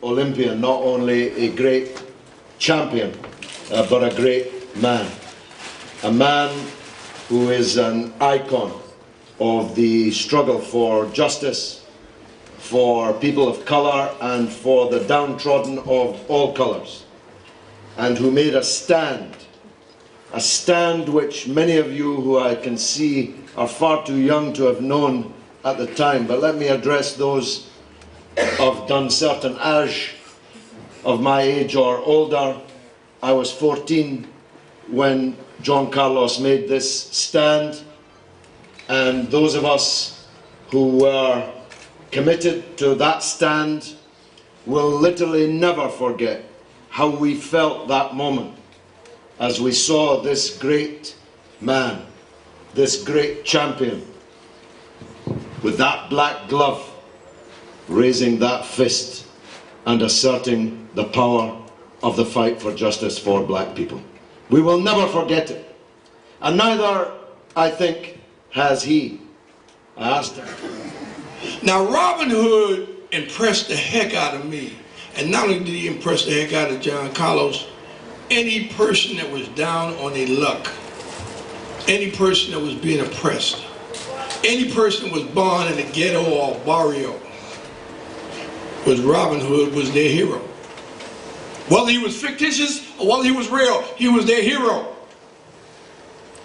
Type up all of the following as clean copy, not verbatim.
Olympian, not only a great champion, but a great man. A man who is an icon of the struggle for justice, for people of colour and for the downtrodden of all colours, and who made a stand which many of you who I can see are far too young to have known at the time. But let me address those of done certain age, of my age or older. I was 14 when John Carlos made this stand, and those of us who were committed to that stand will literally never forget how we felt that moment as we saw this great man, this great champion, with that black glove, raising that fist and asserting the power of the fight for justice for black people. We will never forget it, and neither, I think, has he. I asked him. Now, Robin Hood impressed the heck out of me, and not only did he impress the heck out of John Carlos, any person that was down on their luck, any person that was being oppressed, any person that was born in the ghetto or barrio, Robin Hood was their hero. Whether he was fictitious or whether he was real, he was their hero.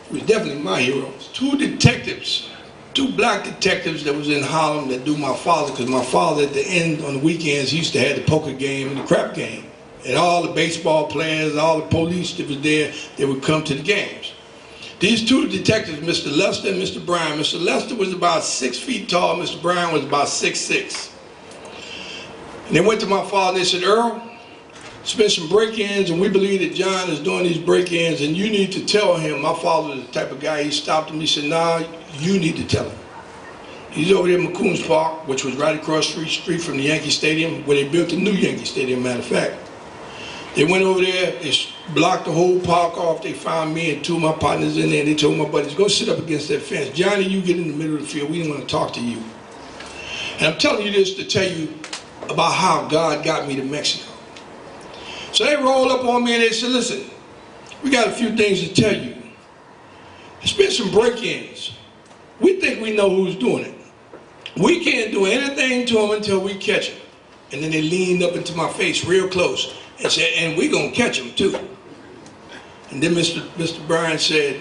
He was definitely my hero. Two detectives, two black detectives that was in Harlem that knew my father, because my father at the end on the weekends he used to have the poker game and the crap game. And all the baseball players, all the police that was there, they would come to the games. These two detectives, Mr. Lester and Mr. Bryan. Mr. Lester was about 6 feet tall, Mr. Bryan was about 6'6". And they went to my father and they said, Earl, it's been some break-ins and we believe that John is doing these break-ins and you need to tell him. My father was the type of guy, he stopped him, he said, nah, you need to tell him. He's over there in McCoon's Park, which was right across the street from the Yankee Stadium, where they built the new Yankee Stadium, matter of fact. They went over there, they blocked the whole park off, they found me and two of my partners in there, and they told my buddies, go sit up against that fence. Johnny, you get in the middle of the field, we didn't want to talk to you. And I'm telling you this to tell you about how God got me to Mexico. So they rolled up on me and they said, listen, we got a few things to tell you. There's been some break-ins. We think we know who's doing it. We can't do anything to them until we catch them. And then they leaned up into my face real close and said, and we gonna catch them too. And then Mr. Bryan said,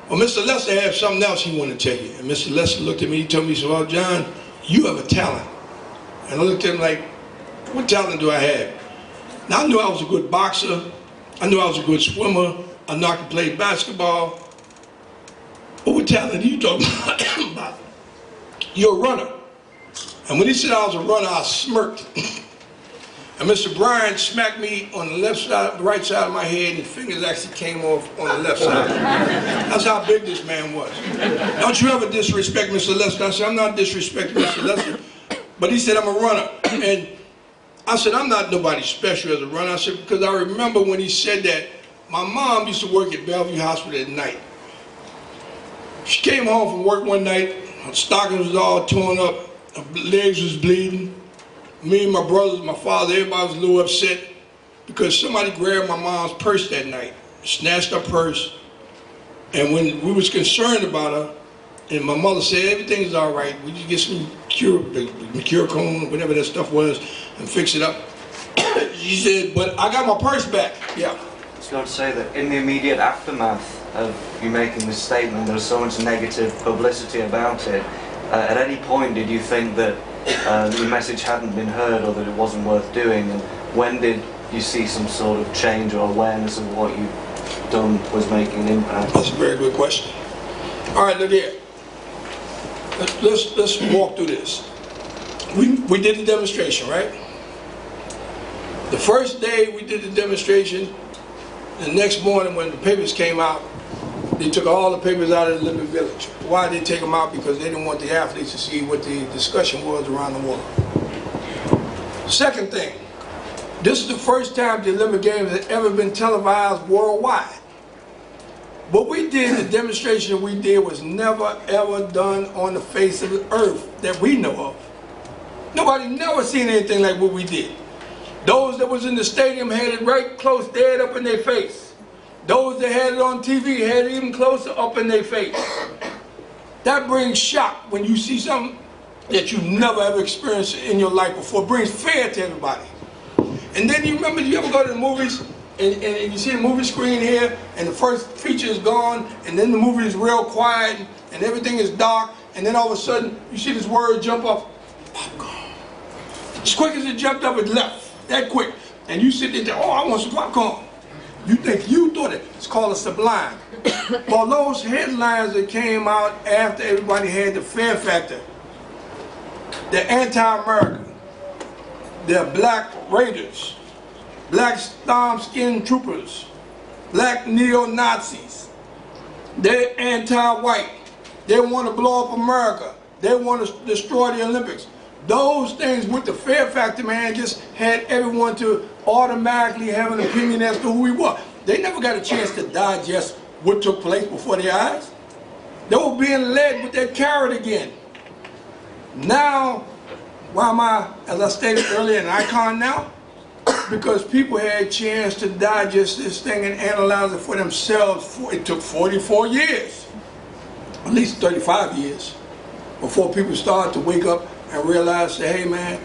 well, Mr. Lester has something else he wanted to tell you. And Mr. Lester looked at me, he told me, he said, well, John, you have a talent. And I looked at him like, what talent do I have? Now I knew I was a good boxer, I knew I was a good swimmer, I knew I could play basketball. But what talent are you talking about? You're a runner. And when he said I was a runner, I smirked. And Mr. Bryan smacked me on the left side, the right side of my head, and his fingers actually came off on the left side. That's how big this man was. Don't you ever disrespect Mr. Lester. I said, I'm not disrespecting Mr. Lester. But he said, I'm a runner. And I said, I'm not nobody special as a runner. I said, because I remember when he said that, my mom used to work at Bellevue Hospital at night. She came home from work one night, her stockings was all torn up, her legs was bleeding. Me and my brothers, my father, everybody was a little upset because somebody grabbed my mom's purse that night, snatched her purse. And when we was concerned about her, and my mother said, everything's all right, we just get some cure cone, whatever that stuff was, and fix it up. She said, but I got my purse back. Yeah. I was going to say that in the immediate aftermath of you making this statement, there was so much negative publicity about it. At any point did you think that the message hadn't been heard or that it wasn't worth doing? And when did you see some sort of change or awareness of what you'd done was making an impact? That's a very good question. All right, look here. Let's walk through this. We did the demonstration, right? The first day we did the demonstration, the next morning when the papers came out, they took all the papers out of the Olympic Village. Why did they take them out? Because they didn't want the athletes to see what the discussion was around the world. Second thing, this is the first time the Olympic Games had ever been televised worldwide. What we did, the demonstration we did, was never ever done on the face of the earth that we know of. Nobody never seen anything like what we did. Those that was in the stadium had it right close, dead up in their face. Those that had it on TV had it even closer up in their face. That brings shock when you see something that you've never ever experienced in your life before. It brings fear to everybody. And then you remember, you ever go to the movies and you see the movie screen here and the first feature is gone and then the movie is real quiet and everything is dark and then all of a sudden you see this word jump up, popcorn. As quick as it jumped up, it left. That quick. And you sit there and say, oh, I want some popcorn. You think you thought it. It's called a sublime. Well, those headlines that came out after everybody had the fear factor, they're anti-American, they're black raiders, black storm-skinned troopers, black neo-Nazis, they're anti-white, they want to blow up America, they want to destroy the Olympics. Those things with the fear factor, man, just had everyone to automatically have an opinion as to who we were. They never got a chance to digest what took place before their eyes. They were being led with that carrot again. Now, why am I, as I stated earlier, an icon now? Because people had a chance to digest this thing and analyze it for themselves. It took 44 years, at least 35 years, before people started to wake up and realize that, hey man,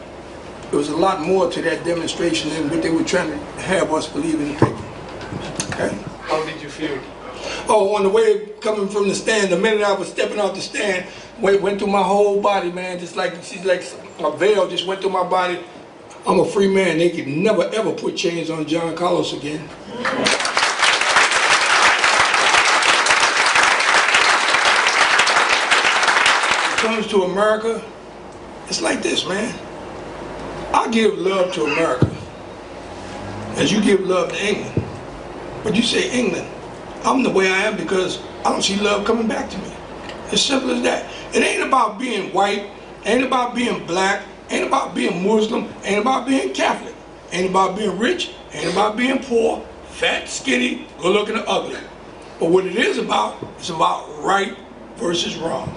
there was a lot more to that demonstration than what they were trying to have us believe in the paper. Okay? How did you feel? Oh, on the way coming from the stand, the minute I was stepping off the stand, went through my whole body, man, just like, she's like a veil just went through my body. I'm a free man. They could never ever put chains on John Carlos again. When it comes to America, it's like this, man. I give love to America as you give love to England. But you say England, I'm the way I am because I don't see love coming back to me. As simple as that. It ain't about being white, ain't about being black, ain't about being Muslim, ain't about being Catholic, ain't about being rich, ain't about being poor, fat, skinny, good looking or ugly. But what it is about, it's about right versus wrong.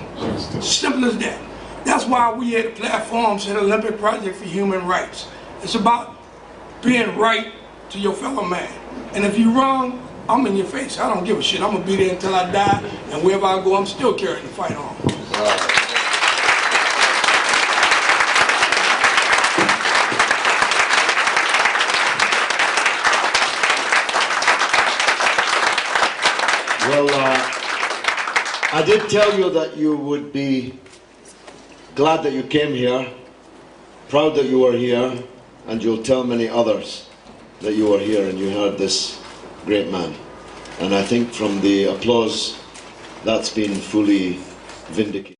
Simple as that. That's why we had a platform said Olympic Project for Human Rights. It's about being right to your fellow man. And if you're wrong, I'm in your face. I don't give a shit. I'm gonna be there until I die, and wherever I go, I'm still carrying the fight on. Well, I did tell you that you would be glad that you came here, proud that you were here, and you'll tell many others that you were here and you heard this great man. And I think from the applause, that's been fully vindicated.